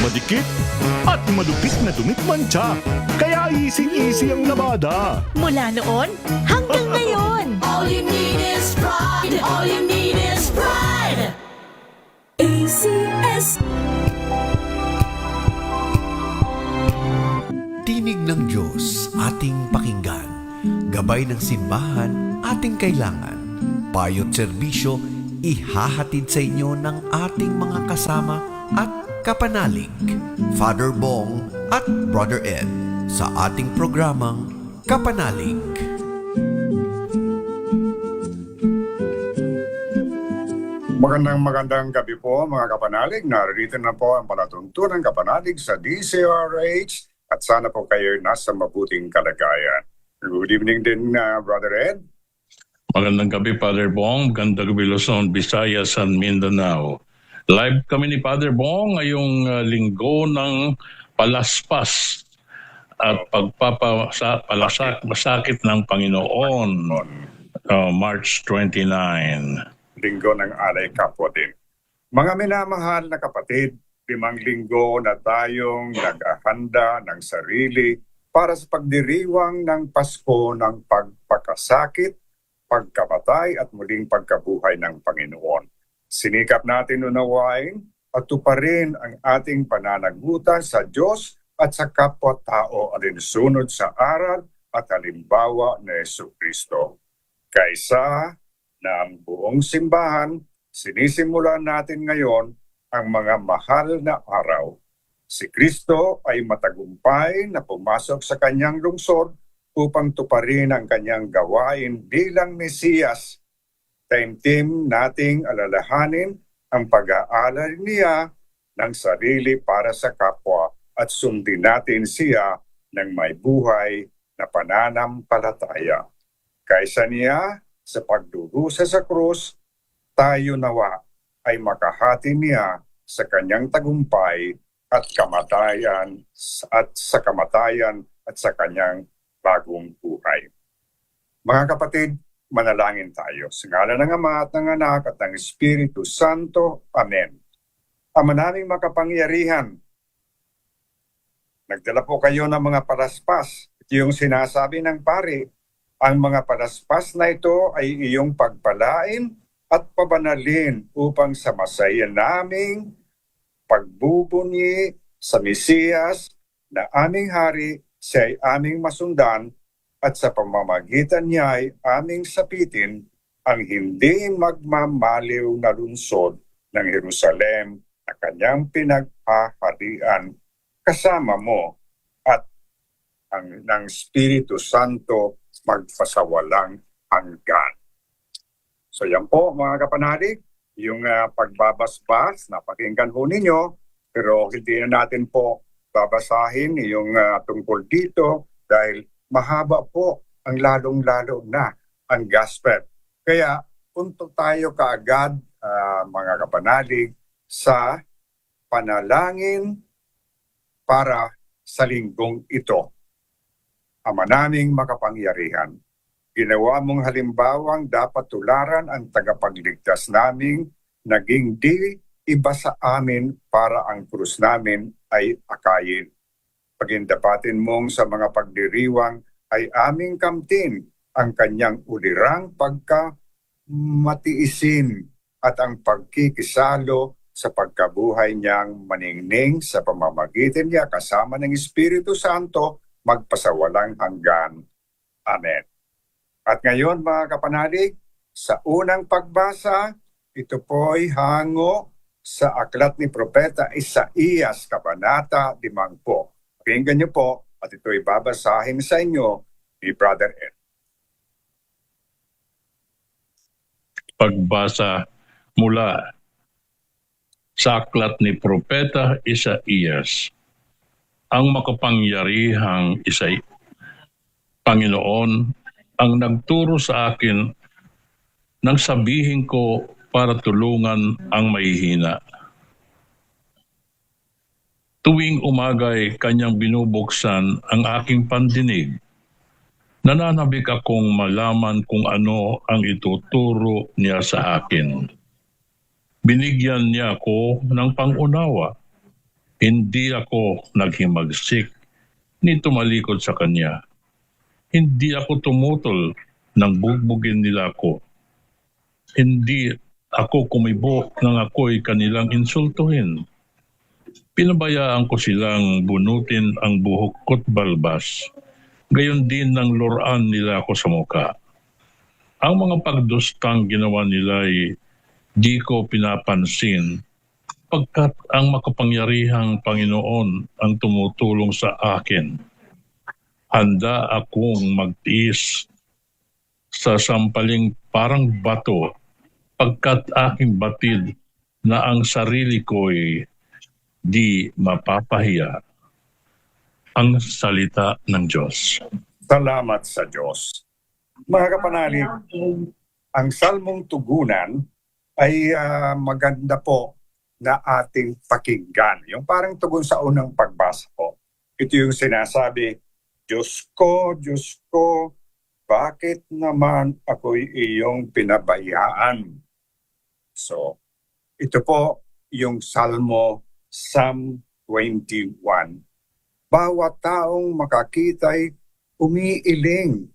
madikit at malupit na dumikmantsa. Kaya easy-easy ang labada. Mula noon hanggang ngayon. All you need is pride. All you need is pride. ACS. Tinig ng Diyos ating pakinggan. Gabay ng simbahan ating kailangan. Payo't serbisyo ihahatid sa inyo ng ating mga kasama at kapanalig. Father Bong at Brother Ed sa ating programang Kapanalig. Magandang gabi po mga kapanalig. Narito na po ang palatuntunan kapanalig sa DCRH at sana po kayo nasa mabuting kalagayan. Good evening din, Brother Ed. Magandang gabi, Father Bong. Magandang gabi, Luzon, Visayas, and Mindanao. Live kami ni Father Bong ngayong linggo ng palaspas at pagpapasakit ng Panginoon, March 29. Linggo ng alay kapwa din. Mga minamahal na kapatid, 5 linggo na tayong naghahanda ng sarili para sa pagdiriwang ng Pasko ng pagpakasakit, pagkamatay at muling pagkabuhay ng Panginoon. Sinikap natin unawain at tuparin ang ating pananagutan sa Diyos at sa kapwa-tao alinsunod sa aral at halimbawa ni Jesucristo. Kaysa na ang buong simbahan, sinisimulan natin ngayon ang mga mahal na araw. Si Kristo ay matagumpay na pumasok sa kanyang lungsod upang tuparin ang kanyang gawain bilang Mesiyas. Taimtim nating alalahanin ang pag-aalala niya ng sarili para sa kapwa at sundin natin siya ng may buhay na pananampalataya. Kaysa niya sa pagdurusa sa krus, tayo nawa ay makahati niya sa kanyang tagumpay at kamatayan at sa kanyang bagong buhay. Mga kapatid, manalangin tayo. Sa ngalan ng Ama at ng Anak at ng Espiritu Santo. Amen. Ama naming makapangyarihan, nagdala po kayo ng mga palaspas. Yung sinasabi ng pari, ang mga palaspas na ito ay iyong pagpalain at pabanalin upang sa masaya naming pagbubunyi sa Mesiyas na aming hari, siya ay aming masundan at sa pamamagitan niya ay aming sapitin ang hindi magmamaliw na lungsod ng Jerusalem na kanyang pinaghaharian kasama mo at ang ng Espiritu Santo magpasawalang hanggan. So yan po mga kapanalig, yung pagbabasbas, napakinggan po ninyo, pero hindi na natin po babasahin yung tungkol dito dahil mahaba po ang lalong-lalo na ang gospel. Kaya punto tayo kaagad mga kapanalig sa panalangin para sa linggong ito. Ama naming makapangyarihan, ginawa mong halimbawang dapat tularan ang tagapagligtas naming naging di iba sa amin para ang krus namin ay akayin. Pagindapatin mong sa mga pagdiriwang ay aming kamtin ang kanyang ulirang pagkamatiisin at ang pagkikisalo sa pagkabuhay niyang maningning sa pamamagitan niya kasama ng Espiritu Santo magpasawalang hanggan. Amen. At ngayon mga kapanalig, sa unang pagbasa, ito po'y hango sa aklat ni Propeta Isaías, Kabanata 5. Pakinggan niyo po at ito'y babasahin sa inyo ni Brother Ed. Pagbasa mula sa aklat ni Propeta Isaías. Ang makapangyarihang Panginoon ang nagturo sa akin nang sabihin ko para tulungan ang mahihina. Tuwing umaga'y kanyang binubuksan ang aking pandinig. Nananabik akong malaman kung ano ang ituturo niya sa akin. Binigyan niya ako ng pangunawa Hindi ako naghimagsik ni tumalikod sa kanya. Hindi ako tumutol nang bugbugin nila ako. Hindi ako kumibo nang ako'y kanilang insultuhin. Pinabayaan ko silang bunutin ang buhok ko't balbas. Gayon din nang luran nila ako sa muka. Ang mga pagdustang ginawa nila ay di ko pinapansin pagkat ang makapangyarihang Panginoon ang tumutulong sa akin. Handa akong magtiis sa sampaling parang bato pagkat aking batid na ang sarili ko'y di mapapahiya. Ang salita ng Diyos. Salamat sa Diyos. Mga kapanalig, ang salmong tugunan ay maganda po na ating pakinggan. Yung parang tugon sa unang pagbasa ko. Ito yung sinasabi, Diyos ko, bakit naman ako'y iyong pinabayaan? So, ito po yung Salmo Psalm 21. Bawat taong makakita'y umiiling,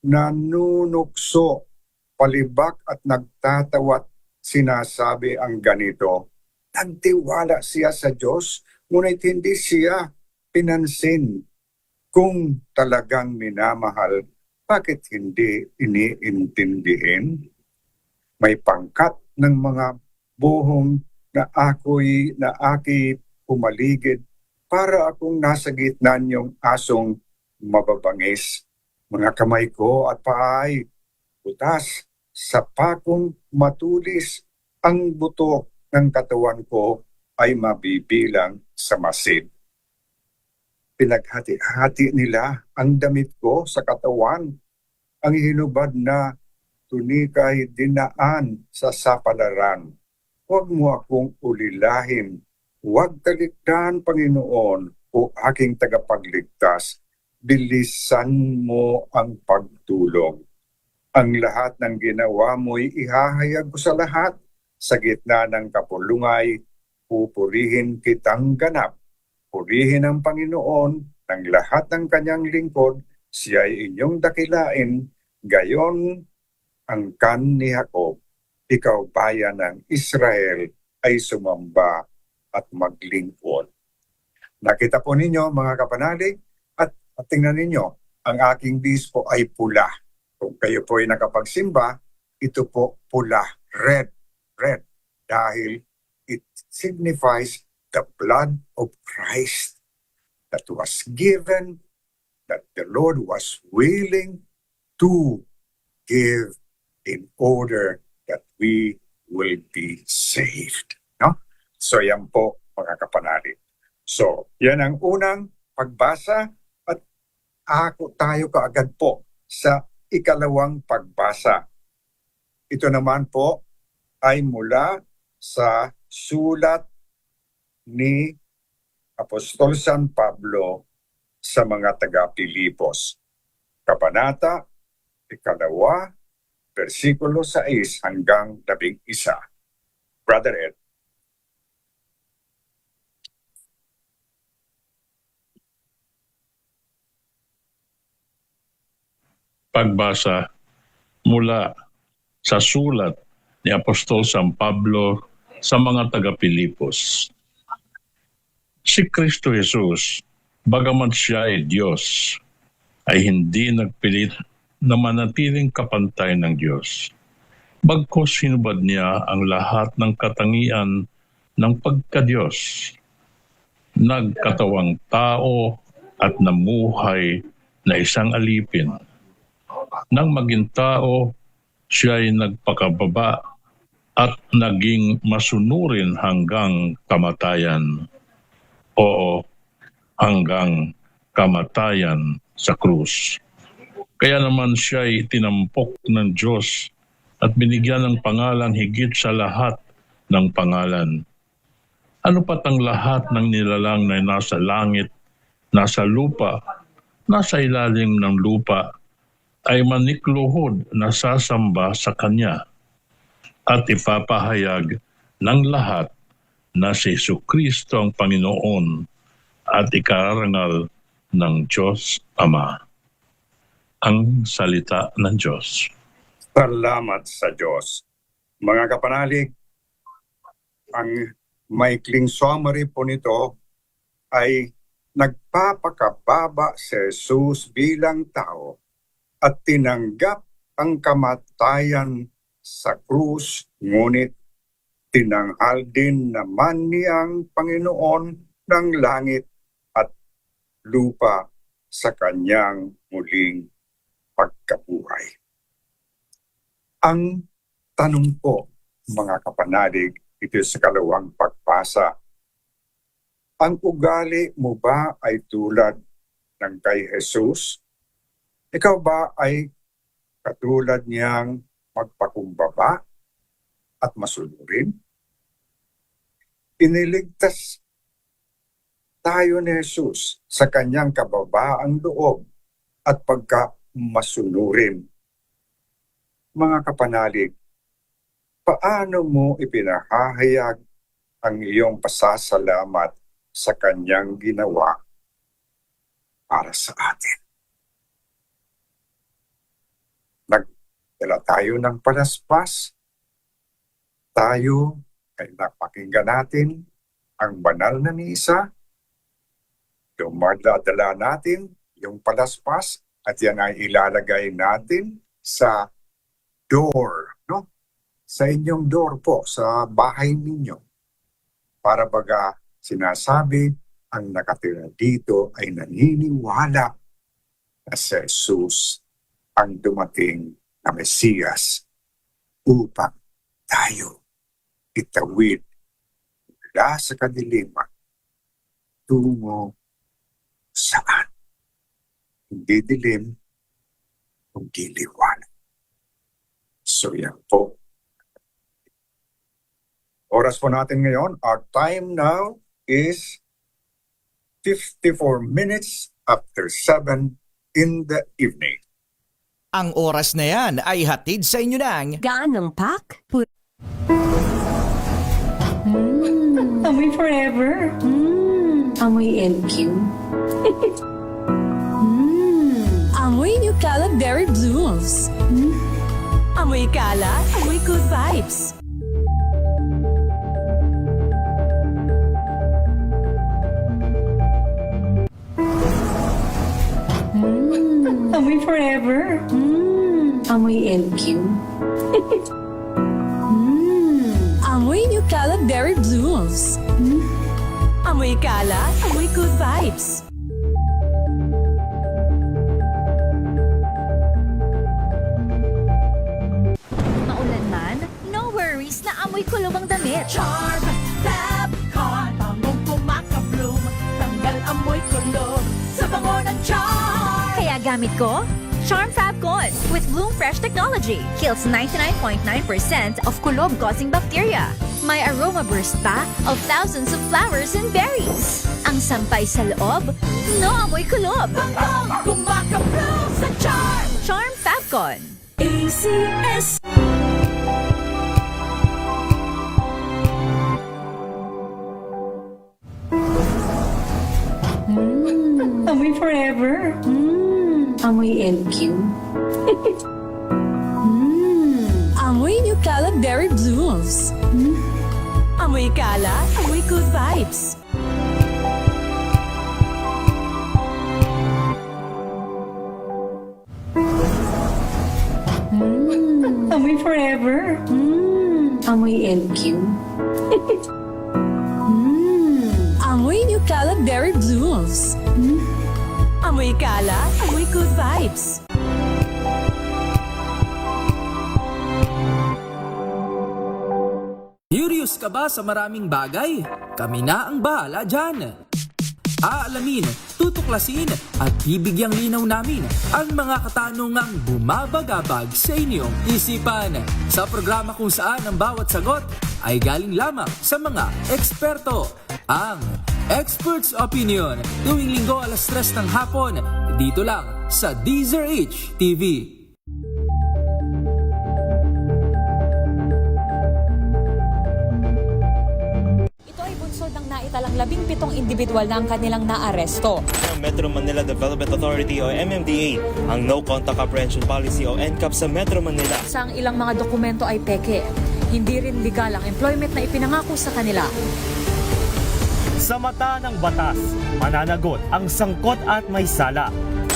nanunukso, palibak at nagtatawat, sinasabi ang ganito, nagtiwala siya sa Diyos, ngunit hindi siya pinansin. Kung talagang minamahal, bakit hindi iniintindihin? May pangkat ng mga buhong na aki pumaligid para akong nasa gitna niyong asong mababangis. Mga kamay ko at paay, butas, sa pakong matulis, ang buto ng katawan ko ay mabibilang sa masid. Pinaghati-hati nila ang damit ko sa katawan. Ang hinubad na tunika'y dinaan sa sapalaran. Huwag mo akong ulilahin. Huwag talikdan, Panginoon, o aking tagapagligtas. Bilisan mo ang pagtulong. Ang lahat ng ginawa mo'y ihahayag ko sa lahat. Sa gitna ng kapulungay, pupurihin kitang ganap. Purihin ang Panginoon ng lahat ng kanyang lingkod. Siya ay inyong dakilain. Gayon ang kan ni Jacob. Ikaw bayan ng Israel ay sumamba at maglingkod. Nakita po ninyo mga kapanalig at tingnan ninyo, ang aking bispo ay pula. Kung kayo po ay nakapagsimba, ito po pula, red, dahil it signifies the blood of Christ that was given, that the Lord was willing to give in order that we will be saved. No? So yan po mga kapanalig. So yan ang unang pagbasa at tayo kaagad po sa ikalawang pagbasa. Ito naman po ay mula sa sulat ni Apostol San Pablo sa mga taga-Pilipos. Kabanata, 2, versikulo 6 hanggang 11. Brother Ed. Pagbasa mula sa sulat ni Apostol San Pablo sa mga taga-Pilipos. Si Kristo Jesus, bagamat siya ay Diyos, ay hindi nagpilit na manatiling kapantay ng Diyos. Bagkus sinubad niya ang lahat ng katangian ng pagka-Diyos. Nagkatawang tao at namuhay na isang alipin. Nang maging tao, siya ay nagpakababa at naging masunurin hanggang kamatayan. Oo, hanggang kamatayan sa krus. Kaya naman siya ay tinampok ng Diyos at binigyan ng pangalan higit sa lahat ng pangalan. Ano pat ang lahat ng nilalang na nasa langit, nasa lupa, nasa ilalim ng lupa, ay manikluhod na sasamba sa Kanya at ipapahayag ng lahat na si Jesucristo ang Panginoon at ikarangal ng Diyos Ama. Ang salita ng Diyos. Salamat sa Diyos. Mga kapanalig, ang maikling summary po nito ay nagpapakababa si Jesus bilang tao at tinanggap ang kamatayan sa krus, ngunit tinanghal din naman niyang Panginoon ng langit at lupa sa kanyang muling pagkabuhay. Ang tanong po, mga kapanalig, ito sa kalawang pagbasa. Ang ugali mo ba ay tulad ng kay Jesus? Ikaw ba ay katulad niyang magpakumbaba at masunurin? Iniligtas tayo ni Jesus sa kanyang kababaang loob at pagkamasunurin. Mga kapanalig, paano mo ipinahahayag ang iyong pasasalamat sa kanyang ginawa para sa atin? Nagdala tayo ng palaspas. Tayo ay napakinggan natin ang banal na misa. Dumadala natin yung palaspas at yan ay ilalagay natin sa door, no? Sa inyong door po, sa bahay ninyo. Para baga sinasabi, ang nakatira dito ay naniniwala na si Jesus ang dumating na Mesiyas upang tayo itawid mula sa kadiliman tungo saan? Hindi dilim, kundi liwanag. So yan po. Oras po natin ngayon, our time now is 54 minutes after 7 in the evening. Ang oras na yan ay hatid sa inyo ng Gaan ng pak? Amoy forever. Amoy LQ. Amoy New Cala Berry Blooms. Amoy Cala, amoy good vibes. Amoy forever. Amoy LQ. Amoy New Cala Berry Blooms. Amoy Cala, amoy good vibes. Maulan man, no worries na amoy kulong ang damit. Charm Fabcon, bangong pumakabloom, tanggal amoy kulog sa bango ng charm. Kaya gamit ko, Charm Fabcon with Bloom Fresh technology. Kills 99.9% of kulob-causing bacteria. May aroma burst pa of thousands of flowers and berries. Ang sampay sa loob, no amoy kulob. Bangong pumakabloom sa charm. Charm Fabcon. ACS. Amoy forever. Amoy LQ. Amoy New Cala Berry Blooms. Amoy Cala, amoy good vibes. Amoy forever. Amoy LQ. Amoy New Cala Berry Blooms. Amoy Cala, amoy good vibes. Curious ka ba sa maraming bagay? Kami na ang bahala dyan. Aalamin, tutuklasin at bibigyang linaw namin ang mga katanungang bumabagabag sa inyong isipan. Sa programa kung saan ang bawat sagot ay galing lamang sa mga eksperto. Ang Expert's Opinion, tuwing linggo 3:00 ng hapon, dito lang sa DZRH TV. Ito ay ang 17 individual na ang kanilang naaresto. Ang Metro Manila Development Authority o MMDA ang No Contact Apprehension Policy o NCAP sa Metro Manila. Sa ang ilang mga dokumento ay peke. Hindi rin legal ang employment na ipinangako sa kanila. Sa mata ng batas, mananagot ang sangkot at may sala.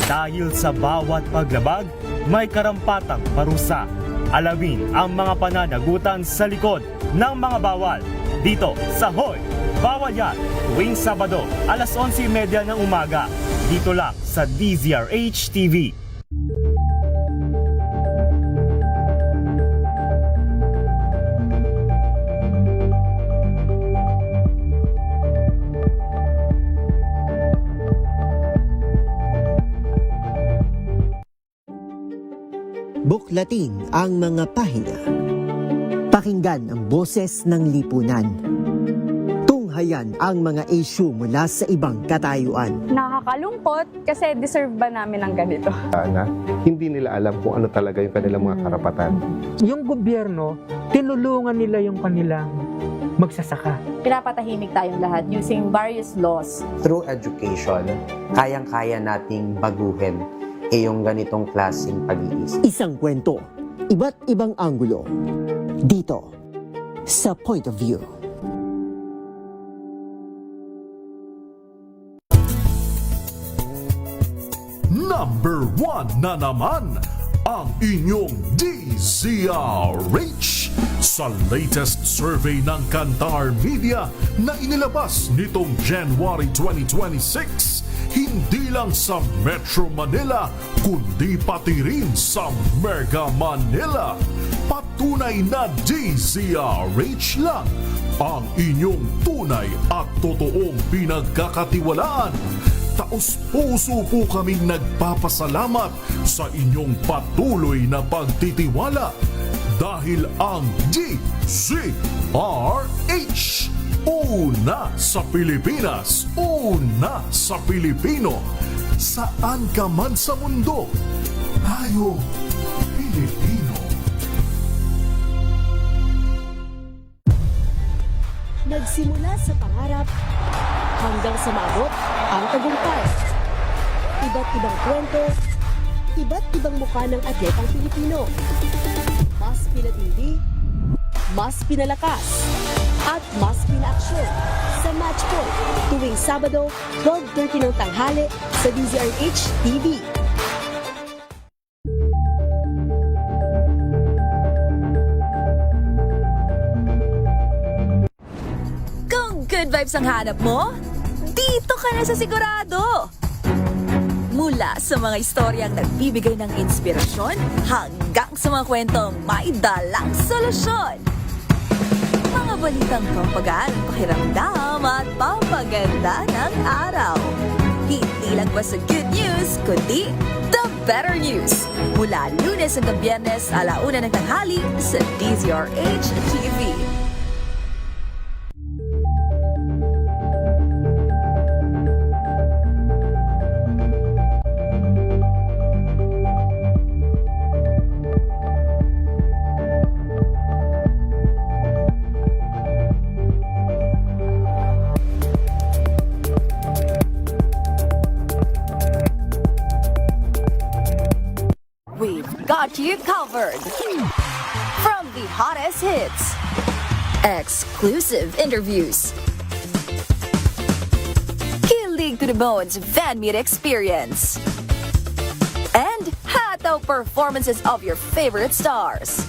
Dahil sa bawat paglabag, may karampatang parusa. Alamin ang mga pananagutan sa likod ng mga bawal. Dito sa Hoy! Bawal Yan! Tuwing Sabado, alas 11:30 ng umaga. Dito lang sa DZRH TV. Buklatin ang mga pahina. Pakinggan ang boses ng lipunan. Tunghayan ang mga issue mula sa ibang katayuan. Nakakalungkot kasi deserve ba namin ng ganito? Na hindi nila alam kung ano talaga yung kanilang mga karapatan. Yung gobyerno, tinulungan nila yung kanilang magsasaka. Pinapatahimik tayong lahat using various laws. Through education, kayang-kaya nating baguhin yung ganitong klaseng pag-iisip. Isang kwento, iba't ibang anggulo. Dito, sa Point of View. Number 1 na naman ang inyong DZRH sa latest survey ng Kantar Media na inilabas nitong January 2026. Hindi lang sa Metro Manila, kundi pati rin sa Mega Manila. Patunay na DZRH lang ang inyong tunay at totoong pinagkakatiwalaan. Taos-puso po kaming nagpapasalamat sa inyong patuloy na pagtitiwala dahil ang DZRH una sa Pilipinas, una sa Pilipino. Saan ka man sa mundo, tayo Pilipino. Nagsimula sa pangarap hanggang sa maabot ang tagumpay. Iba't ibang kwento, iba't ibang mukha ng atletang Pilipino. Mas pinatindi, mas pinalakas, at mas pinaaksyon sa Match Point tuwing Sabado, 12:30 ng tanghali sa DZRH TV. Kung good vibes ang hanap mo, dito ka na sa sigurado! Mula sa mga istoryang nagbibigay ng inspirasyon hanggang sa mga kwentong may dalang solusyon. Mga balitang pampagaan ang pakiramdam at pampaganda ng araw. Hindi lang ba sa good news, kundi the better news. Mula Lunes hanggang Biyernes, 1:00 ng tanghali sa DZRH TV. Got you covered. From the hottest hits, exclusive interviews, kilig to the bones fan meet experience, and hataw performances of your favorite stars.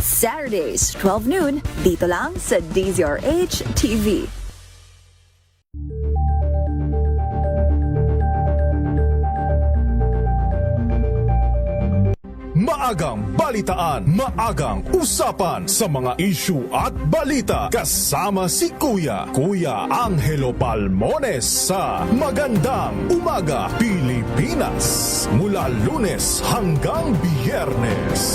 Saturdays, 12 noon, dito lang sa DZRH TV. Maagang balitaan, maagang usapan sa mga issue at balita kasama si Kuya Angelo Palmones sa Magandang Umaga Pilipinas mula Lunes hanggang Biyernes.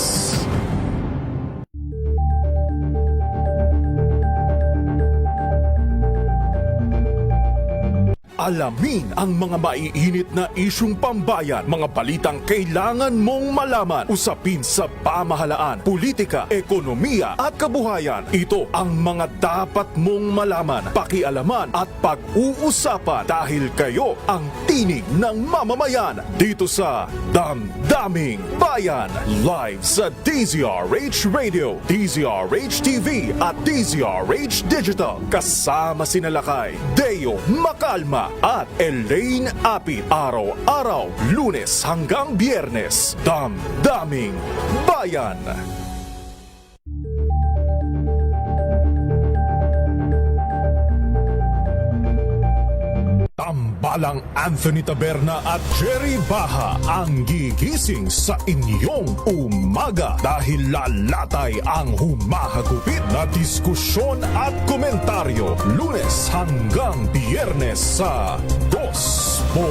Alamin ang mga maiinit na isyung pambayan, mga balitang kailangan mong malaman, usapin sa pamahalaan, politika, ekonomiya at kabuhayan. Ito ang mga dapat mong malaman, pakialaman at pag-uusapan dahil kayo ang tinig ng mamamayan dito sa Damdaming Bayan. Live sa DZRH Radio, DZRH TV at DZRH Digital. Kasama sina Lakay, Deo Macalma at Elaine Apit. Araw-araw, Lunes hanggang Biyernes. Damdaming Bayan. Tambalang Anthony Taberna at Jerry Baha ang gigising sa inyong umaga dahil lalatay ang humahagupit na diskusyon at komentaryo Lunes hanggang Biyernes sa 2x2.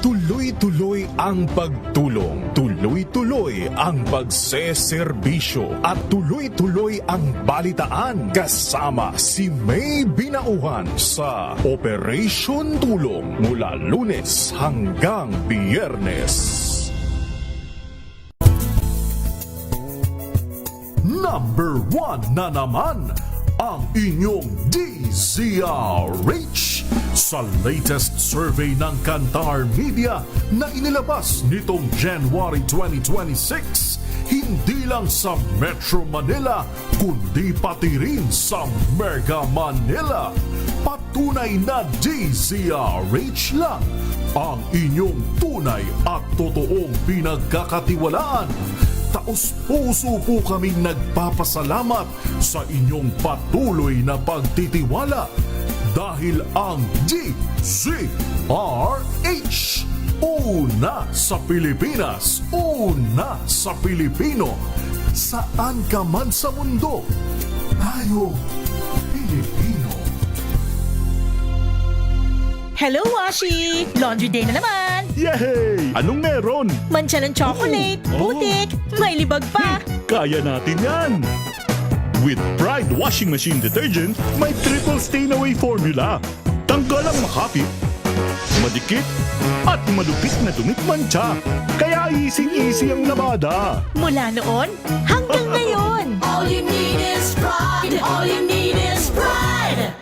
Tuloy-tuloy ang pagtulong, tuloy-tuloy ang pagseserbisyo at tuloy-tuloy ang balitaan kasama si May Binauhan sa Operation Tulong mula Lunes hanggang Biyernes. Number 1 na naman ang inyong DZRH sa latest survey ng Kantar Media na inilabas nitong January 2026. Hindi lang sa Metro Manila, kundi pati rin sa Mega Manila. Patunay na DZRH lang ang inyong tunay at totoong pinagkakatiwalaan. Taos-puso po kaming nagpapasalamat sa inyong patuloy na pagtitiwala dahil ang DZRH una sa Pilipinas, una sa Pilipino. Saan ka man sa mundo, tayo Pilipino. Hello, Washi! Laundry day na naman! Yay! Anong meron? Mancha ng chocolate, putik, may libag pa! Kaya natin yan! With Pride Washing Machine Detergent, may triple stain-away formula. Tanggalang makapit, madikit, at malupit na dumit-mancha. Kaya easy-easy ang labada. Mula noon hanggang ngayon! All you need is pride! All you need is pride!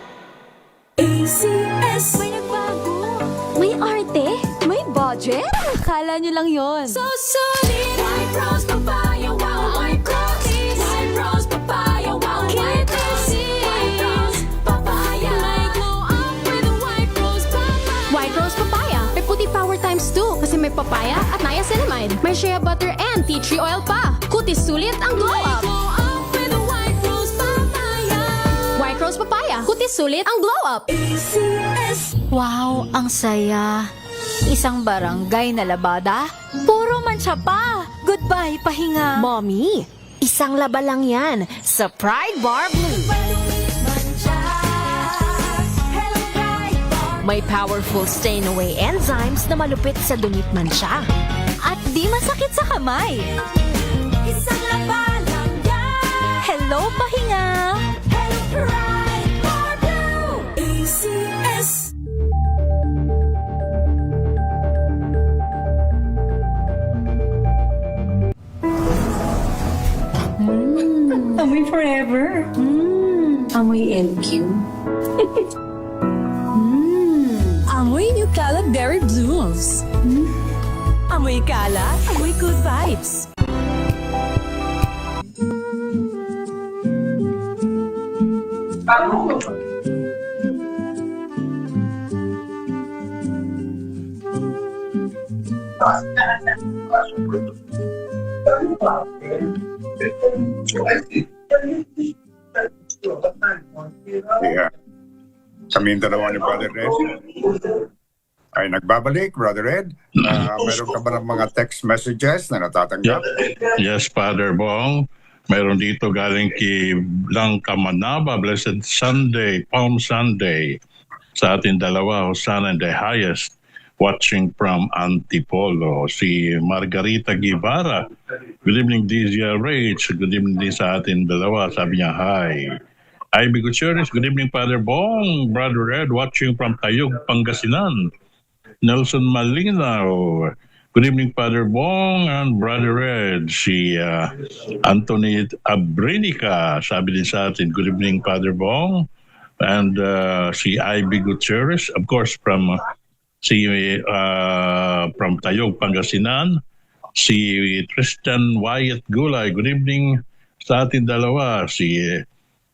ACS. May nagbago. May arte. May budget. Akala nyo lang yon. So solid! White Rose Papaya, wow! White Rose! White Rose Papaya, wow! White Rose! White Rose Papaya! May glow up with a White Rose Papaya! White Rose Papaya. May puti power times 2 kasi may papaya at niacinamide. May shea butter and tea tree oil pa. Kutis sulit ang glow up. Glow up with a White Rose Papaya! White Rose Papaya. Kutis sulit ang glow up. ACS. Wow, ang saya. Isang barangay na labada, puro mancha pa. Goodbye, pahinga. Mommy, isang laba lang yan sa Pride Bar Blue. May powerful stain-away enzymes na malupit sa dumit mancha. At di masakit sa kamay. Isang laba lang yan! Hello, pahinga. Hello, Pride Bar Blue! ACS. Amoy forever. Amoy LQ. Amoy New Kalat Berry Blues. Amoy kalat, amoy good vibes. Yeah. Kaming dalawa ni Brother Ed ay nagbabalik, Brother Ed. Meron ka ba ng mga text messages na natatanggap? Yes, Father Bong. Mayroon dito galing kay Blanca Manaba, Blessed Sunday, Palm Sunday. Sa ating dalawa, Hosanna in the highest, watching from Antipolo. Si Margarita Guevara, good evening DZRH, good evening din sa ating dalawa, sabi niya hi. Ivy Gutierrez, good evening Father Bong, Brother Ed, watching from Tayug, Pangasinan. Nelson Malinaw, good evening Father Bong and Brother Ed. Si Anthony Abrinica, sabi din sa atin, good evening Father Bong. And si Ivy Gutierrez, of course from from Tayog, Pangasinan. Si Tristan Wyatt Gulay, good evening sa ating dalawa. Si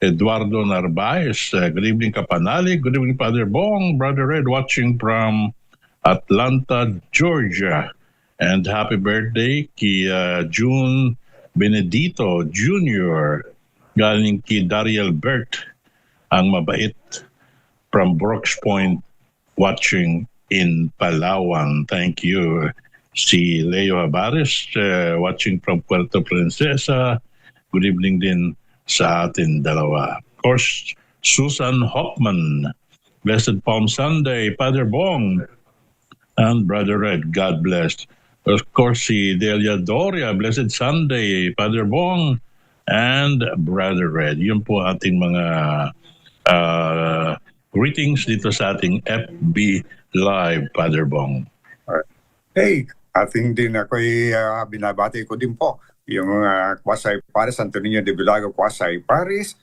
Eduardo Narvaez, good evening Kapanali, good evening Father Bong, Brother Red, watching from Atlanta, Georgia. And happy birthday kay June Benedito Jr. Galing kay Dariel Bert, ang mabait, from Brooks Point, watching in Palawan. Thank you. Si Leo Habares, watching from Puerto Princesa. Good evening din sa atin dalawa. Of course, Susan Hoffman, Blessed Palm Sunday, Father Bong, and Brother Red, God bless. Of course, si Delia Doria, Blessed Sunday, Father Bong, and Brother Red. Yun po ating mga greetings dito sa ating FB Live, Father Bong. Hey, ating din ako'y binabati ko din po yung Kwasay Paris, Antonio de Villago Kwasay Paris,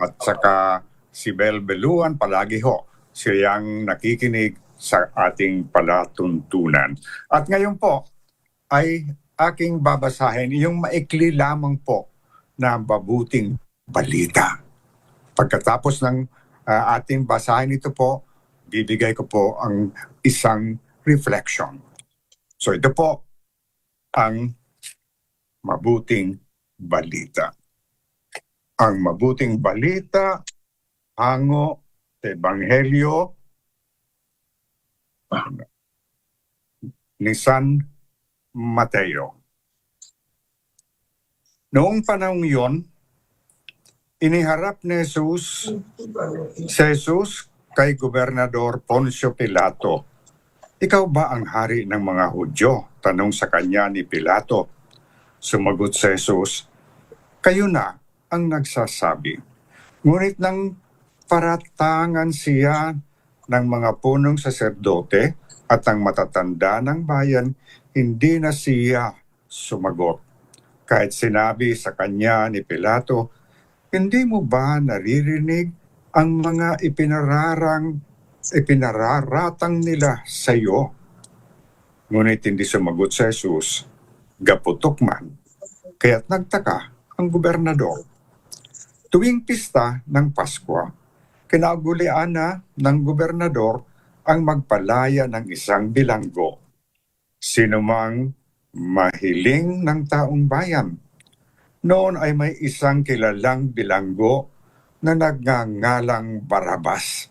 at saka si Bel Beluan palagi ho. Siyang nakikinig sa ating palatuntunan. At ngayon po ay aking babasahin yung maikli lamang po na mabuting balita. Pagkatapos ng ating basahin ito po, bibigay ko po ang isang reflection. So ito po ang mabuting balita. Ang mabuting balita hango sa Ebanghelyo ni San Mateo. Noong panahong yon, iniharap ni Jesus kay Gobernador Poncio Pilato. Ikaw ba ang hari ng mga Hudyo? Tanong sa kanya ni Pilato. Sumagot si Jesus, kayo na ang nagsasabi. Ngunit nang paratangan siya ng mga punong saserdote at ang matatanda ng bayan, hindi na siya sumagot. Kahit sinabi sa kanya ni Pilato, hindi mo ba naririnig ang mga ipinararatang nila sa iyo? Ngunit hindi sumagot si Jesus, gaputok man. Kaya't nagtaka ang gobernador. Tuwing pista ng Paskwa, kinaugulian na ng gobernador ang magpalaya ng isang bilanggo. Sino mang mahiling ng taong bayan. Noon ay may isang kilalang bilanggo na nagngangalang Barabas.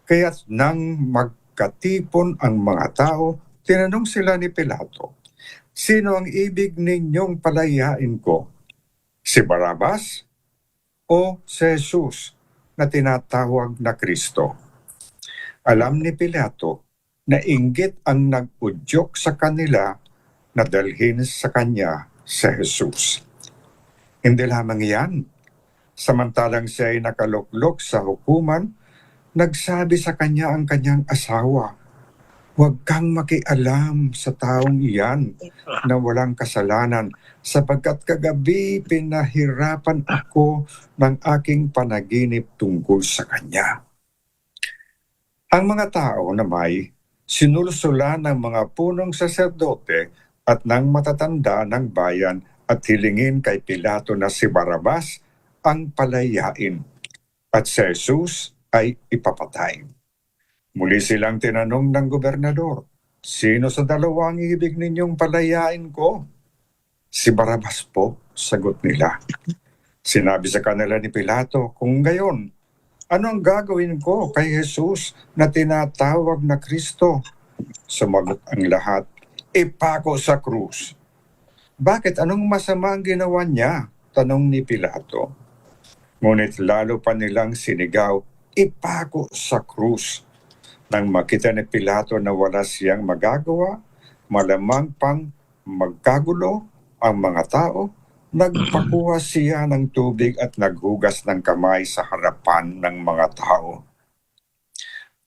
Kaya't nang magkatipon ang mga tao, tinanong sila ni Pilato, sino ang ibig ninyong palayain ko? Si Barabas o si Jesus na tinatawag na Kristo? Alam ni Pilato na inggit ang nag-udyok sa kanila na dalhin sa kanya si Jesus. Hindi lamang yan. Samantalang siya ay nakaluklok sa hukuman, nagsabi sa kanya ang kanyang asawa, huwag kang makialam sa taong iyan na walang kasalanan sapagkat kagabi pinahirapan ako ng aking panaginip tungkol sa kanya. Ang mga tao na may sinulsulan ng mga punong saserdote at ng matatanda ng bayan at hilingin kay Pilato na si Barabas ang palayain at si Jesus ay ipapatay. Muli silang tinanong ng gobernador, sino sa dalawa ang ibig ninyong palayain ko? Si Barabas po, sagot nila. Sinabi sa kanila ni Pilato, kung gayon, ano ang gagawin ko kay Jesus na tinatawag na Kristo? Sumagot ang lahat, ipako sa krus. Bakit? Anong masama ang ginawa niya? tanong ni Pilato. Ngunit lalo pa nilang sinigaw, ipako sa krus. Nang makita ni Pilato na wala siyang magagawa, malamang pang magkagulo ang mga tao, nagpakuha siya ng tubig at naghugas ng kamay sa harapan ng mga tao.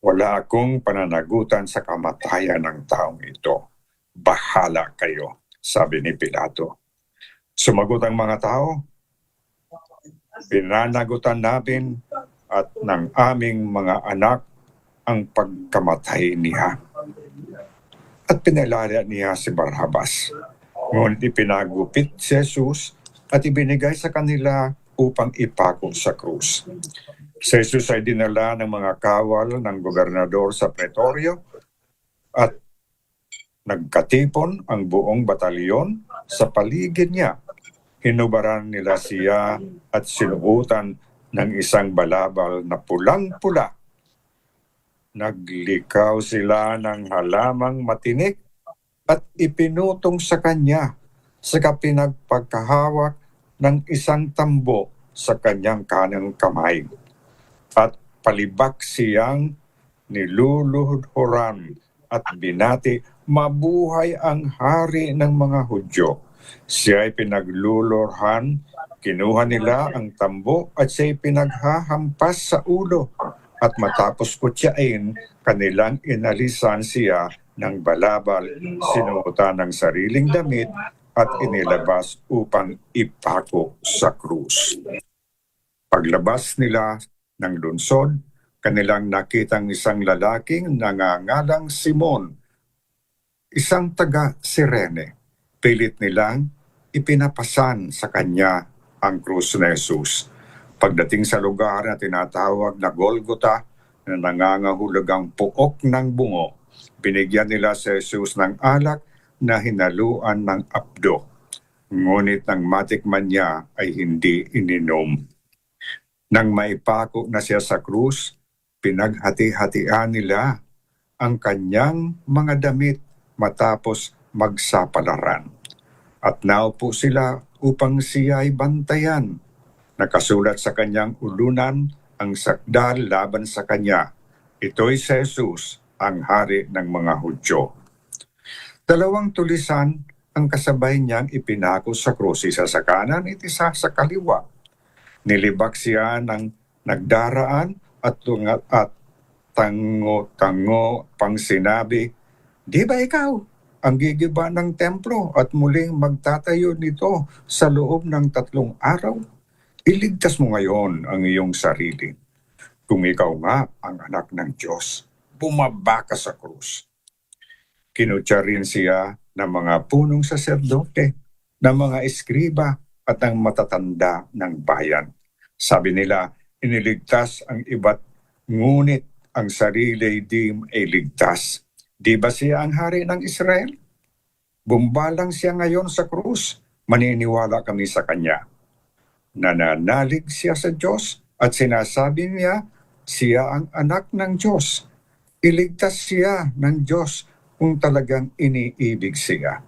Wala akong pananagutan sa kamatayan ng taong ito. Bahala kayo, sabi ni Pilato. Sumagot ang mga tao, pinanagutan namin at ng aming mga anak ang pagkamatay niya. At pinalaya niya si Barrabas. Ngunit ipinagupit si Jesus at ibinigay sa kanila upang ipako sa krus. Si Jesus ay dinala ng mga kawal ng gobernador sa pretorio at nagkatipon ang buong batalyon sa paligid niya. Hinubaran nila siya at sinuotan ng isang balabal na pulang-pula. Naglikaw sila ng halamang matinik at ipinutong sa kanya sa pinagpagkahawak ng isang tambo sa kanyang kanang kamay. At palibak siyang niluluhuran at binati, mabuhay ang hari ng mga Hudyo. Siya ay pinaglulurhan, kinuha nila ang tambo at siya ay pinaghahampas sa ulo. At matapos kutyain, kanilang inalisan siya ng balabal, sinuotan ng sariling damit at inilabas upang ipako sa krus. Paglabas nila ng lunsod, kanilang nakitang isang lalaking nangangalang Simon, isang taga-Sirene. Pilit nilang ipinapasan sa kanya ang krus ni Jesus. Pagdating sa lugar na tinatawag na Golgota, na nangangahulog ang puok ng bungo, binigyan nila si Jesus ng alak na hinaluan ng apdo. Ngunit nang matikman niya ay hindi ininom. Nang maipako na siya sa krus, pinaghati-hatian nila ang kanyang mga damit matapos magsapalaran. At naupo sila upang siya ay bantayan. Nakasulat sa kanyang ulunan ang sakdal laban sa kanya. Ito'y si Jesus, ang hari ng mga Hudyo. 2 tulisan ang kasabay niyang ipinako sa krus, isa sa kanan at isa sa kaliwa. Nilibak siya ng nagdaraan at tango-tango pang sinabi, di ba ikaw ang gigiba ng templo at muling magtatayo nito sa loob ng 3 araw? Iligtas mo ngayon ang iyong sarili. Kung ikaw nga ang anak ng Diyos, bumaba ka sa krus. Kinutya rin siya ng mga punong saserdote, ng mga eskriba at ng matatanda ng bayan. Sabi nila, iniligtas ang iba't ngunit ang sarili di ay ligtas. Di ba siya ang hari ng Israel? Bumbalang siya ngayon sa krus. Maniniwala kami sa kanya. Nananalig siya sa Diyos at sinasabi niya, siya ang anak ng Diyos. Iligtas siya ng Diyos kung talagang iniibig siya.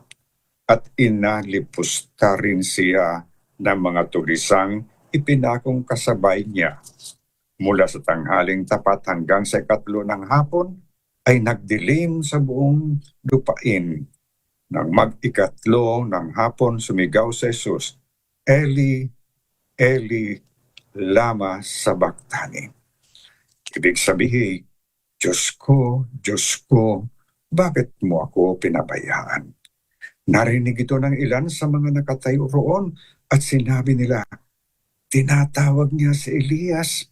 At inalipusta rin siya ng mga tulisang ipinakong kasabay niya. Mula sa tanghaling tapat hanggang sa 3 ng hapon, ay nagdilim sa buong lupain. Nang mag-3 ng hapon, sumigaw si Jesus, Eli, Eli, lama sabachthani. Ibig sabihin, Diyos ko, bakit mo ako pinabayaan? Narinig ito ng ilan sa mga nakatayo roon at sinabi nila, tinatawag niya si Elias.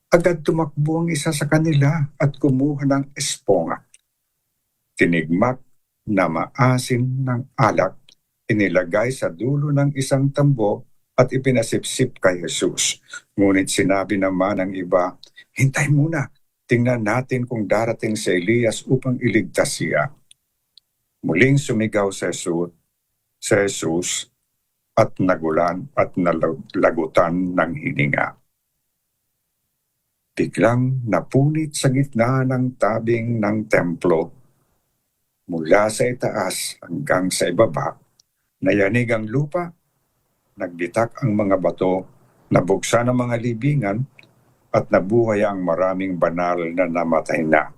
Agad tumakbo ang isa sa kanila at kumuha ng esponga. Tinigmak na maasim ng alak, inilagay sa dulo ng isang tambo at ipinasipsip kay Jesus. Ngunit sinabi naman ng iba, hintay muna, tingnan natin kung darating si Elias upang iligtas siya. Muling sumigaw si Jesus at nagulan at nalagutan ng hininga. Biglang napunit sa gitna ng tabing ng templo, mula sa itaas hanggang sa ibaba, nayanig ang lupa nagbitak ang mga bato, nabuksan ang mga libingan, at nabuhay ang maraming banal na namatay na.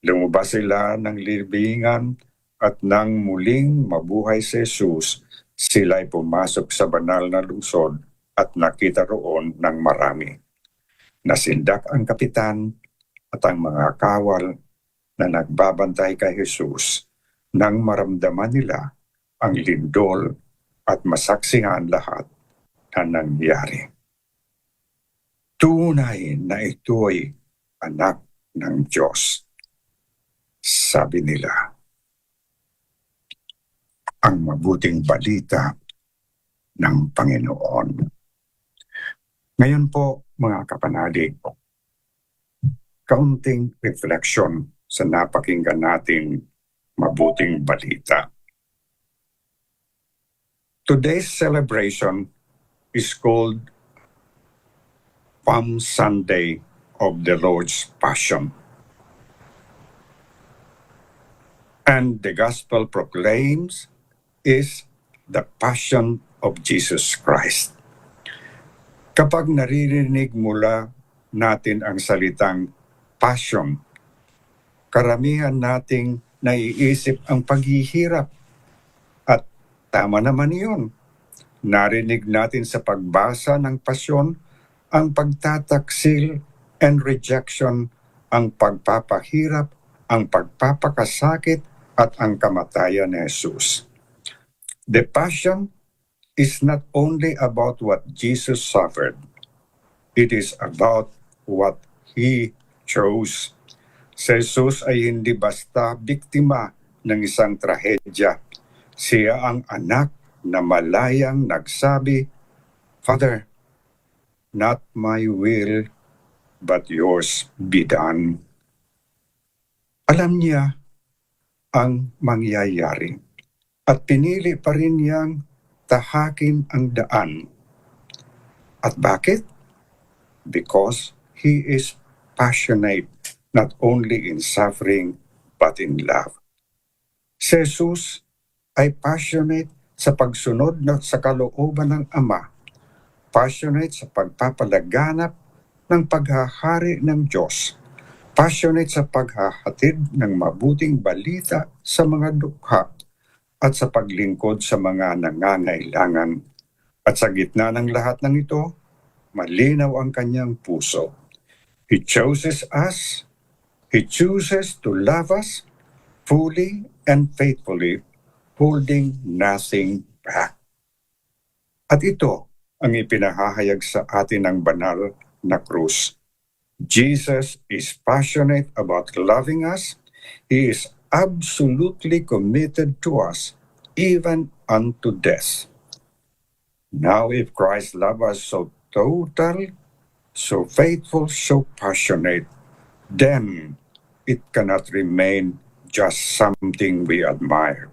Lumabas sila ng libingan at nang muling mabuhay si Jesus, sila'y pumasok sa banal na lungsod at nakita roon ng marami. Nasindak ang kapitan at ang mga kawal na nagbabantay kay Jesus nang maramdaman nila ang lindol at masaksihan lahat na nangyari. Tunay na ito'y anak ng Diyos, sabi nila. Ang mabuting balita ng Panginoon. Ngayon po, mga kapanalig, kaunting reflection sa napakinggan nating mabuting balita. Today's celebration is called Palm Sunday of the Lord's Passion. And the gospel proclaims is the passion of Jesus Christ. Kapag naririnig mula natin ang salitang passion, karamihan nating naiisip ang paghihirap. At tama naman yun. Narinig natin sa pagbasa ng pasyon ang pagtataksil and rejection, ang pagpapahirap, ang pagpapakasakit, at ang kamatayan ni Jesus. The passion is not only about what Jesus suffered. It is about what He chose. Si Jesus ay hindi basta biktima ng isang trahedya. Siya ang anak na malayang nagsabi, Father, not my will, but yours be done. Alam niya ang mangyayari at pinili pa rin niyang tahakin ang daan. At bakit? Because He is passionate not only in suffering but in love. Si Jesus ay passionate sa pagsunod sa kalooban ng Ama, passionate sa pagpapalaganap ng paghahari ng Diyos, passionate sa paghahatid ng mabuting balita sa mga dukha at sa paglingkod sa mga nangangailangan. At sa gitna ng lahat ng ito, malinaw ang kanyang puso. He chooses us. He chooses to love us fully and faithfully, holding nothing back. At ito ang ipinahahayag sa atin ng banal na krus. Jesus is passionate about loving us. He is absolutely committed to us, even unto death. Now, if Christ loved us so total, so faithful, so passionate, then it cannot remain just something we admire.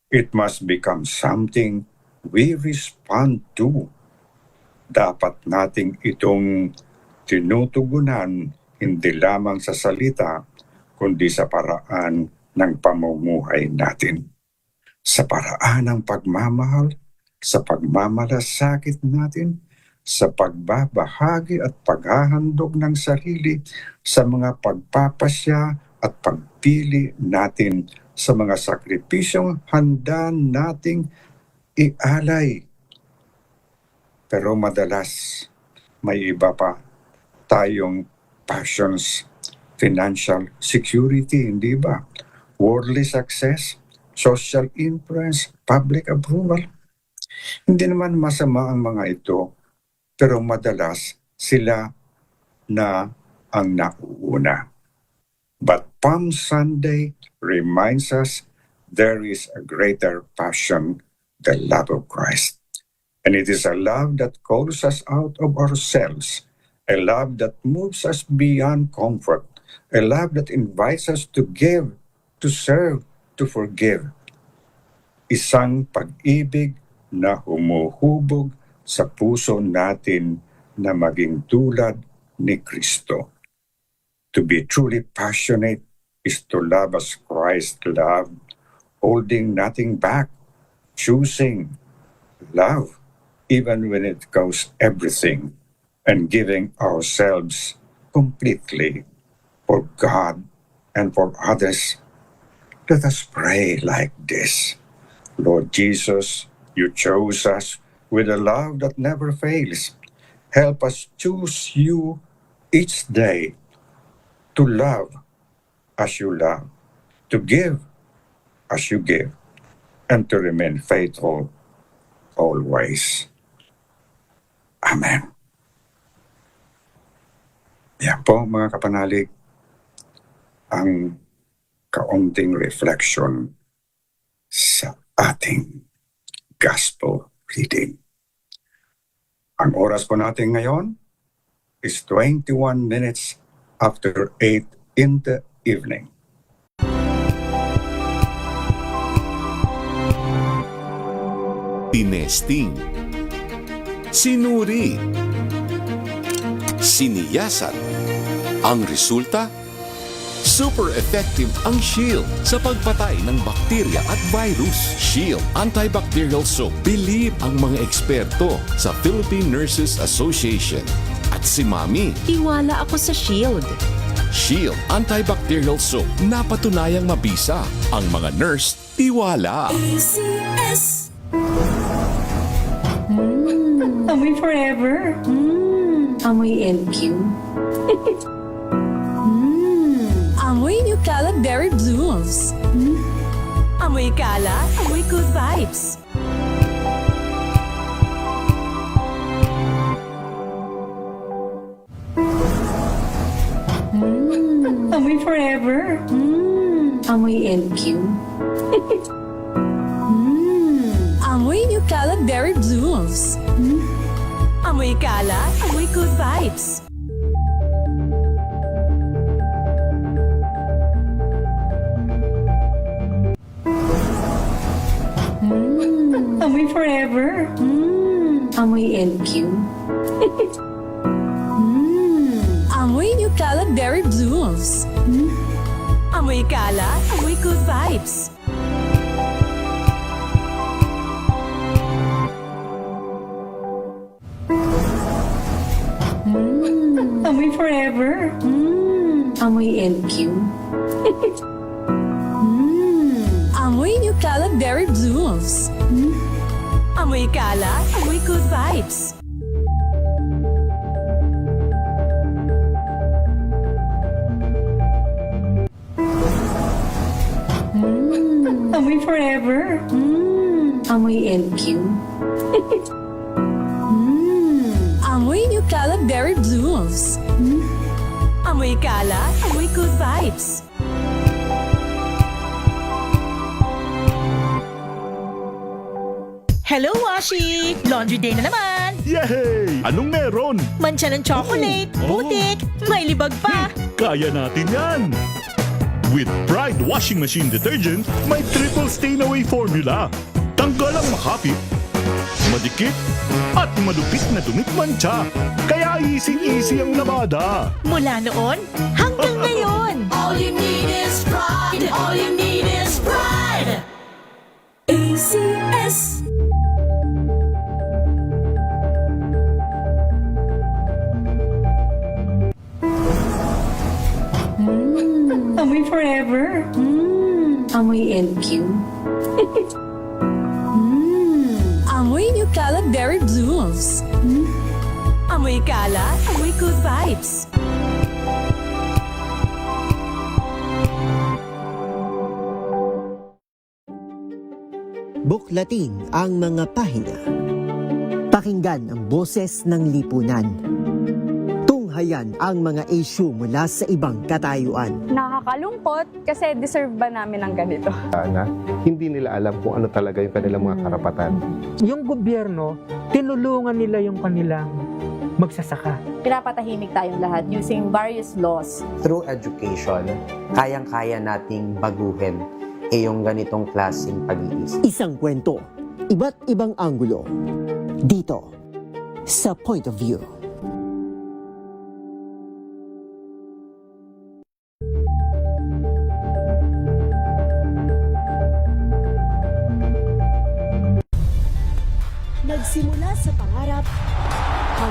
It must become something we respond to. Dapat nating itong tinutugunan hindi lamang sa salita, kundi sa paraan ng pamumuhay natin. Sa paraan ng pagmamahal, sa pagmamalasakit natin, sa pagbabahagi at paghahandog ng sarili sa mga pagpapasya at pagpili natin sa mga sakripisyong handa nating ialay. Pero madalas, may iba pa tayong passions, financial security, hindi ba? Worldly success, social influence, public approval. Hindi naman masama ang mga ito, pero madalas sila na ang nauuna. But Palm Sunday reminds us there is a greater passion, the love of Christ. And it is a love that calls us out of ourselves, a love that moves us beyond comfort, a love that invites us to give, to serve, to forgive. Isang pag-ibig na humuhubog sa puso natin na maging tulad ni Kristo. To be truly passionate is to love as Christ loved, holding nothing back, choosing love even when it costs everything, and giving ourselves completely for God and for others. Let us pray like this. Lord Jesus, you chose us with a love that never fails. Help us choose you each day to love as you love, to give as you give, and to remain faithful always. Amen. Yan po mga kapanalig, ang kaunting reflection sa ating gospel reading. Ang oras po natin ngayon is 21 minutes after 8 in the evening. Tinesting, sinuri, siniyasan. Ang resulta? Super effective ang Shield sa pagpatay ng bakterya at virus. Shield Antibacterial Soap. Believe ang mga eksperto sa Philippine Nurses Association. At si Mami. Tiwala ako sa Shield. Shield Antibacterial Soap. Napatunayang mabisa. Ang mga nurse, tiwala. ACS. Amoy forever. Amoy NQ. Amoy New Cala Berry Blooms. Amoy Cala, amoy good vibes. Amoy forever. Amoy NQ. Amoy New Cala Berry Blooms. Amoy Cala, amoy good vibes. Amoy forever. Amoy NQ. Amoy New Cala Berry Blooms. Amoy Cala, amoy good vibes. Amoy forever. Amoy NQ. Amoy New Cala Berry Blooms. Amoy Cala, amoy good vibes. Amoy forever. Amoy NQ. Amoy New Cala Berry Blooms. Amoy Cala, amoy good vibes. Hello, Washi! Laundry day na naman! Yay! Anong meron? Mancha ng chocolate, putik, may libag pa! Kaya natin yan! With Pride Washing Machine Detergent, may triple stain-away formula. Tanggal ang makapit, madikit, at malupit na dumit mancha. Kaya easy-easy ang labada. Mula noon hanggang ngayon! All you need is pride. All you need is pride. ACS. Amoy forever. Amoy NQ. Amoy New Cala Berry Blooms. Amoy Cala, amoy good vibes. Buklatin ang mga pahina. Pakinggan ang boses ng lipunan. Tunghayan ang mga issue mula sa ibang katayuan. Nakakalungkot kasi deserve ba namin ng ganito? Na hindi nila alam kung ano talaga yung kanilang mga karapatan. Yung gobyerno, tinulungan nila yung kanilang magsasaka. Pinapatahimik tayong lahat using various laws. Through education, kayang-kaya nating baguhin yung ganitong klaseng pag-iisip. Isang kwento, iba't ibang anggulo. Dito, sa Point of View. Nagsimula sa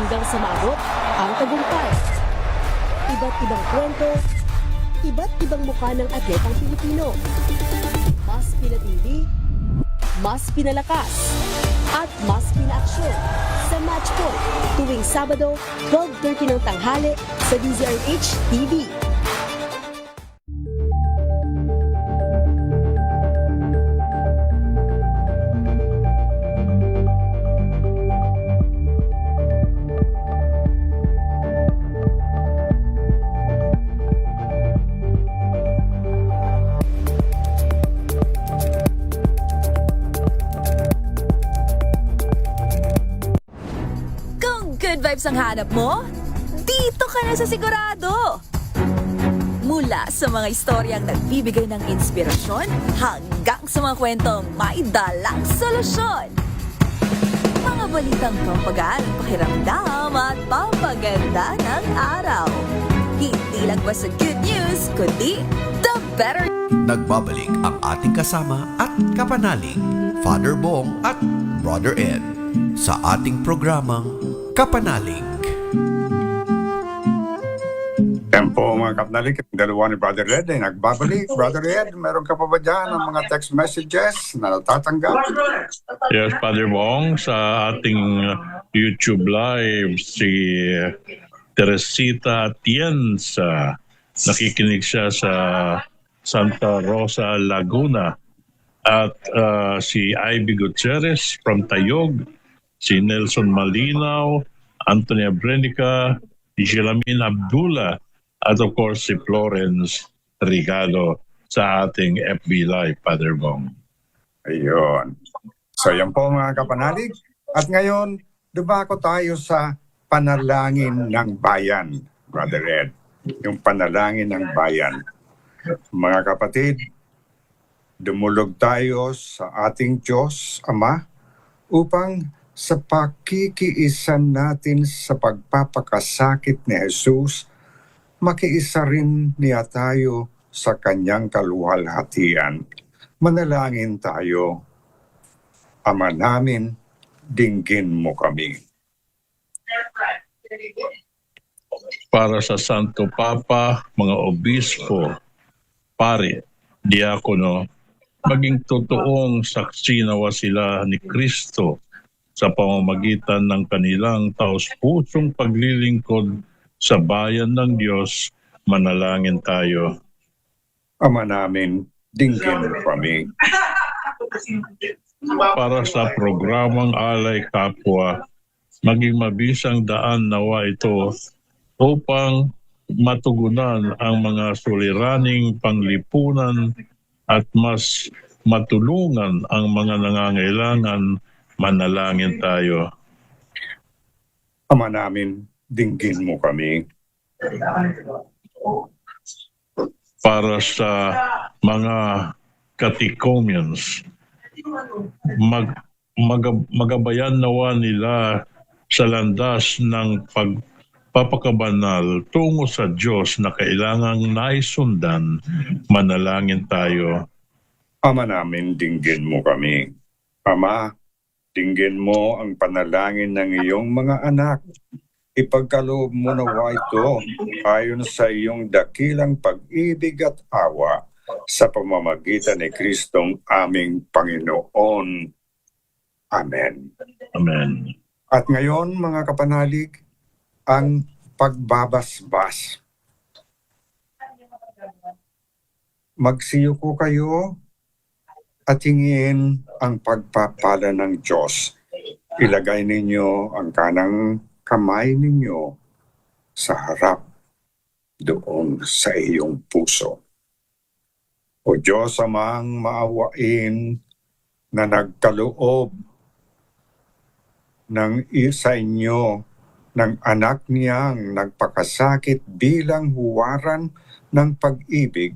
hanggang sa maabot ang tagumpay. Iba't ibang kwento, iba't ibang mukha ng atletang Pilipino. Mas pinatindi, mas pinalakas, at mas pinaaksyon sa Match Point tuwing Sabado, 12:30 ng tanghali sa DZRH TV. Kung good vibes ang hanap mo, dito ka na sa sigurado! Mula sa mga istoryang nagbibigay ng inspirasyon hanggang sa mga kwentong may dalang solusyon. Mga balitang pampagaan ang pakiramdam at pampaganda ng araw. Hindi lang basta good news, kundi the better. Nagbabalik ang ating kasama at kapanalig, Father Bong at Brother Ed, sa ating programang Kapanalig. Tempo mga kapanalig, ang dalawa ni Brother Ed ay nagbabalik. Brother Ed, meron ka pa ba dyan ng mga text messages na natatanggap? Yes, Father Bong, sa ating YouTube Live, si Teresita Atienza, nakikinig siya sa Santa Rosa, Laguna. At si Ivy Gutierrez from Tayog, si Nelson Malinaw, Antonia Brenica, Jelamin Abdullah, at of course si Florence Rigado sa ating FB Live, Father Bong. Ayun. So yan po mga kapanalig. At ngayon, dumako tayo sa panalangin ng bayan, Brother Ed. Yung panalangin ng bayan. Mga kapatid, dumulog tayo sa ating Diyos, Ama, upang sa pakikiisan natin sa pagpapakasakit ni Jesus, makiisa rin niya tayo sa kanyang kaluwalhatian. Manalangin tayo. Ama namin, dinggin mo kami. Para sa Santo Papa, mga obispo, pare, diakono, maging totoong saksi nawa sila ni Kristo sa pamamagitan ng kanilang taos-pusong paglilingkod sa bayan ng Diyos. Manalangin tayo. Ama namin, dinggin mo kami. Para sa programang Alay Kapwa, maging mabisang daan nawa ito upang matugunan ang mga suliraning panglipunan at mas matulungan ang mga nangangailangan. Manalangin tayo. Ama namin, dinggin mo kami. Para sa mga catechumenes, magabayan nawa nila sa landas ng pagpapakabanal tungo sa Diyos na kailangang naisundan. Manalangin tayo. Ama namin, dinggin mo kami. Ama, dinggin mo ang panalangin ng iyong mga anak. Ipagkaloob mo nawa ito ayon sa iyong dakilang pag-ibig at awa sa pamamagitan ni Kristong aming Panginoon. Amen. Amen. At ngayon, mga kapanalig, ang pagbabasbas. Magsiyuko kayo at hingin ang pagpapala ng Diyos. Ilagay ninyo ang kanang kamay ninyo sa harap doon sa iyong puso. O Diyos amang maawain na nagkaloob ng isa inyo ng anak niyang nagpakasakit bilang huwaran ng pag-ibig,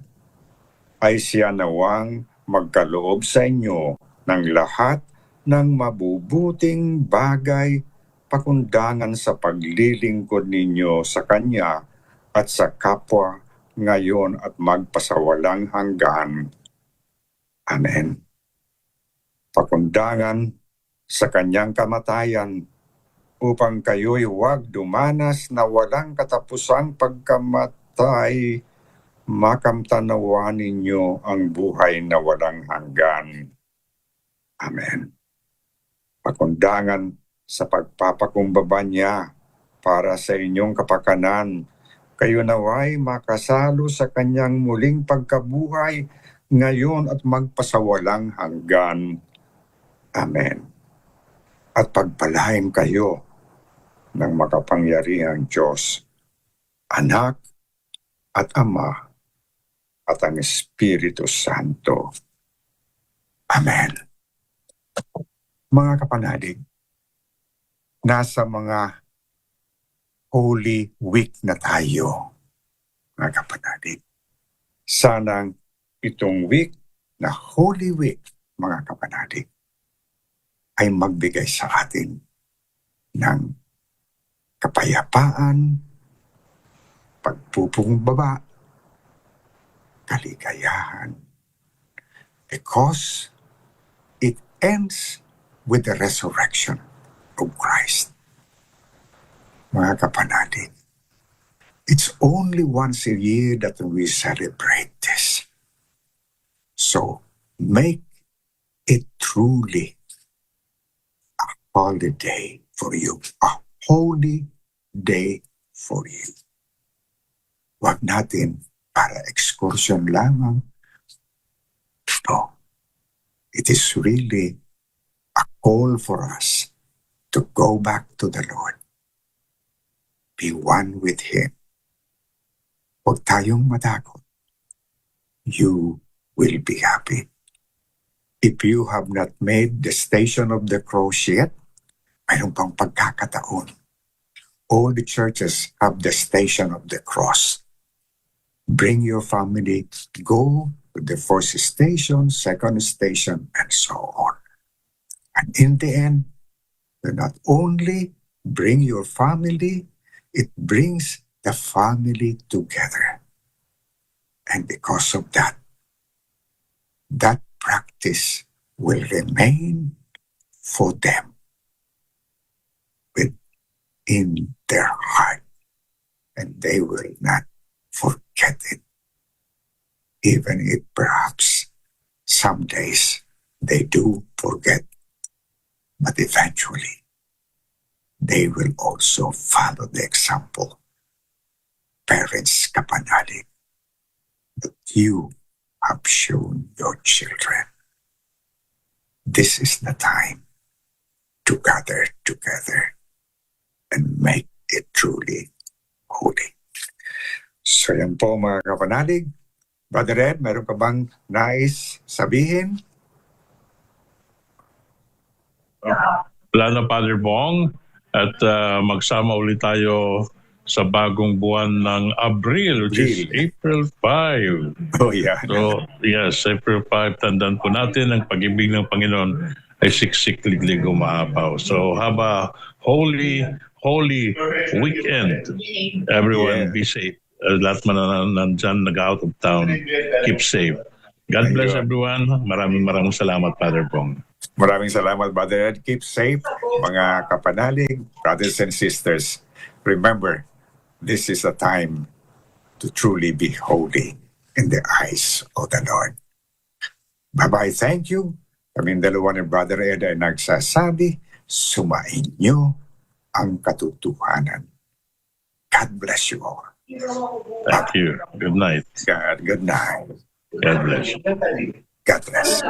ay siya nawang magkaloob sa inyo ng lahat ng mabubuting bagay pakundangan sa paglilingkod ninyo sa Kanya at sa kapwa ngayon at magpasawalang hanggan. Amen. Pakundangan sa Kanyang kamatayan upang kayo'y huwag dumanas na walang katapusang pagkamatay, makamtanawa ninyo ang buhay na walang hanggan. Amen. Pakundangan sa pagpapakumbaba niya para sa inyong kapakanan, kayo naway makasalo sa kanyang muling pagkabuhay ngayon at magpasawalang hanggan. Amen. At pagpalain kayo ng makapangyarihang Diyos, Anak at Ama at ang Espiritu Santo. Amen. Mga kapanalig, nasa mga Holy Week na tayo, mga kapanalig. Sanang itong week na Holy Week, mga kapanalig, ay magbigay sa atin ng kapayapaan, pagpupumbaba, kaligayahan. Because it ends with the resurrection of Christ. Mga kapanalig, it's only once a year that we celebrate this. So, make it truly a holiday for you. A holy day for you. Huwag natin para excursion lamang. No. It is really a call for us to go back to the Lord. Be one with Him. Huwag tayong matakot. You will be happy. If you have not made the Station of the Cross yet, mayroon pang pagkakataon. All the churches have the Station of the Cross. Bring your family, go to the first station, second station, and so on. And in the end, you not only bring your family, it brings the family together. And because of that, that practice will remain for them within their heart, and they will not forget it. Even if perhaps some days they do forget, but eventually they will also follow the example. Parents, kapanalig, that you have shown your children. This is the time to gather together and make it truly holy. So yan po mga kapanalig. Brother Ed, meron ka bang nais sabihin? Wala na, Father Bong, at magsama ulit tayo sa bagong buwan ng Abril, which is April 5. Oh, yeah. So, yes, April 5, tandaan po natin ang pag-ibig ng Panginoon ay siksik-liglig umaapaw. So, have a holy weekend. Everyone be safe. Lahat man na nandyan, nag-out of town, keep safe. God bless everyone. Maraming salamat, Father Bong. Maraming salamat, Brother Ed. Keep safe, mga kapanalig, brothers and sisters. Remember, this is a time to truly be holy in the eyes of the Lord. Bye-bye. Thank you. Kaming dalawa ni Brother Ed ay nagsasabi, sumain niyo ang katotohanan. God bless you all. Thank you. Good night. Good night. God bless. God bless.